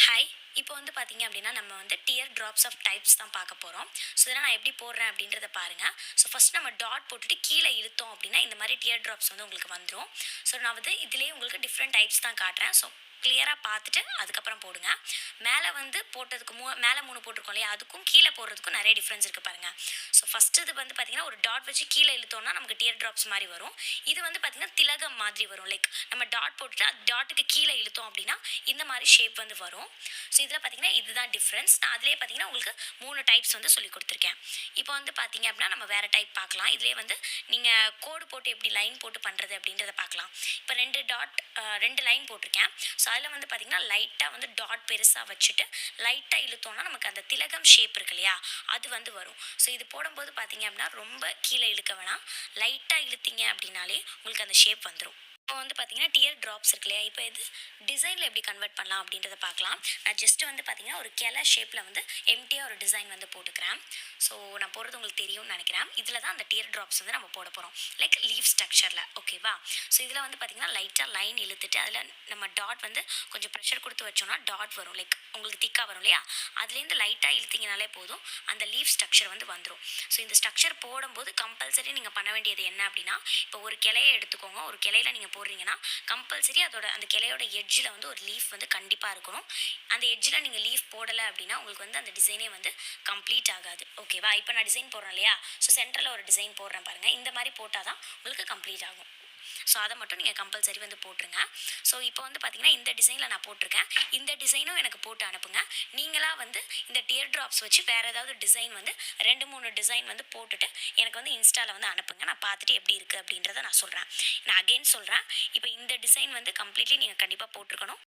Hi. இப்போ வந்து பார்த்தீங்க அப்படின்னா, நம்ம வந்து டியர் ட்ராப்ஸ் ஆஃப் டைப்ஸ் தான் பார்க்க போறோம். ஸோ, இதெல்லாம் நான் எப்படி போடுறேன் அப்படின்றத பாருங்க. ஸோ, ஃபர்ஸ்ட் நம்ம டாட் போட்டுட்டு கீழ இழுத்தோம் அப்படின்னா, இந்த மாரி டியர் ட்ராப்ஸ் வந்து உங்களுக்கு வந்துரும். ஸோ, நான் வந்து இதிலேயே உங்களுக்கு டிஃப்ரெண்ட் டைப்ஸ் தான் காட்டுறேன். ஸோ, கிளியரா பார்த்துட்டு அதுக்கப்புறம் போடுங்க. மேல வந்து போட்டதுக்கு மேல 3 போட்டிருக்கோம் இல்லையா? அதுக்கும் கீழ போடுறதுக்கும் நெறைய டிஃபரன்ஸ் இருக்கு பாருங்க. ஸோ, ஃபர்ஸ்ட் இது வந்து பார்த்தீங்கன்னா, ஒரு டாட் வச்சு கீழ இழுத்தோம்னா நமக்கு டியர் ட்ராப்ஸ் மாரி வரும். இது வந்து பார்த்தீங்கன்னா, திலகம் மாதிரி வரும். லைக் நம்ம டாட் போட்டுட்டு டாட்டுக்கு கீழ இழுத்தோம் அப்படின்னா, இந்த மாரி ஷேப் வந்து வரும். ஸோ இதில் பார்த்தீங்கன்னா இதுதான் டிஃப்ரென்ஸ். நான் அதிலேயே பார்த்தீங்கன்னா உங்களுக்கு 3 டைப்ஸ் வந்து சொல்லிக் கொடுத்துருக்கேன். இப்போ வந்து பார்த்தீங்க அப்படின்னா நம்ம வேறு டைப் பார்க்கலாம். இதிலே வந்து நீங்கள் கோடு போட்டு எப்படி லைன் போட்டு பண்ணுறது அப்படின்றத பார்க்கலாம். இப்போ 2 லைன் போட்டிருக்கேன். ஸோ அதில் வந்து பார்த்தீங்கன்னா லைட்டாக வந்து டாட் பெருசாக வச்சுட்டு லைட்டாக இழுத்தோம்னா நமக்கு அந்த திலகம் ஷேப் இருக்கு இல்லையா, அது வந்து வரும். ஸோ இது போடும்போது பார்த்தீங்க அப்படின்னா ரொம்ப கீழே இழுக்க வேணாம், லைட்டாக இழுத்தீங்க அப்படின்னாலே உங்களுக்கு அந்த ஷேப் வந்துடும். இப்போ வந்து பார்த்தீங்கன்னா டியர் ட்ராப்ஸ் இருக்கு இல்லையா, இப்போ இது டிசைனில் எப்படி கன்வெர்ட் பண்ணலாம் அப்படின்றத பார்க்கலாம். நான் ஜஸ்ட்டு வந்து பார்த்தீங்கன்னா ஒரு கிளை ஷேப்பில் வந்து எம்டியாக ஒரு டிசைன் வந்து போட்டுக்கிறேன். ஸோ நான் போடுறது உங்களுக்கு தெரியும்னு நினைக்கிறேன். இதில் தான் அந்த டியர் ட்ராப்ஸ் வந்து நம்ம போட போகிறோம், லைக் லீவ் ஸ்ட்ரக்சரில். ஓகேவா? ஸோ இதில் வந்து பார்த்தீங்கன்னா லைட்டாக லைன் இழுத்துட்டு அதில் நம்ம டாட் வந்து கொஞ்சம் ப்ரெஷர் கொடுத்து வச்சோம்னா டாட் வரும், லைக் உங்களுக்கு திக்காக வரும் இல்லையா, அதுலேருந்து லைட்டாக இழுத்தீங்கனாலே போதும், அந்த லீவ் ஸ்ட்ரக்சர் வந்து வந்துடும். ஸோ இந்த ஸ்ட்ரக்சர் போடும்போது கம்பல்சரி நீங்கள் பண்ண வேண்டியது என்ன அப்படின்னா, இப்போ ஒரு கிளையை எடுத்துக்கோங்க. ஒரு கிளையில நீங்கள் போடுறீங்கன்னா கம்பல்சரி அந்த கிளையோட எட்ஜில் வந்து ஒரு லீஃப் வந்து கண்டிப்பாக இருக்கணும். அந்த எட்ஜில் நீங்கள் லீஃப் போடலை அப்படின்னா உங்களுக்கு வந்து அந்த டிசைனே வந்து கம்ப்ளீட் ஆகாது. ஓகேவா? இப்போ நான் டிசைன் போடுறேன் இல்லையா, ஸோ சென்டரில் ஒரு டிசைன் போடுறேன் பாருங்கள். இந்த மாதிரி போட்டால் தான் உங்களுக்கு கம்ப்ளீட் ஆகும். ஸோ அதை மட்டும் நீங்கள் கம்பல்சரி வந்து போட்டுருங்க. ஸோ இப்போ வந்து பார்த்தீங்கன்னா இந்த டிசைனில் நான் போட்டிருக்கேன். இந்த டிசைனும் எனக்கு போட்டு அனுப்புங்க. நீங்களாக வந்து இந்த டியர் ட்ராப்ஸ் வச்சு வேறு ஏதாவது டிசைன் வந்து 2-3 டிசைன் வந்து போட்டுட்டு எனக்கு வந்து இன்ஸ்டாவில் வந்து அனுப்புங்க. நான் பார்த்துட்டு எப்படி இருக்குது அப்படின்றத நான் சொல்கிறேன். நான் அகெயின் சொல்கிறேன், இப்போ இந்த டிசைன் வந்து கம்ப்ளீட்லி நீங்கள் கண்டிப்பாக போட்டிருக்கணும்.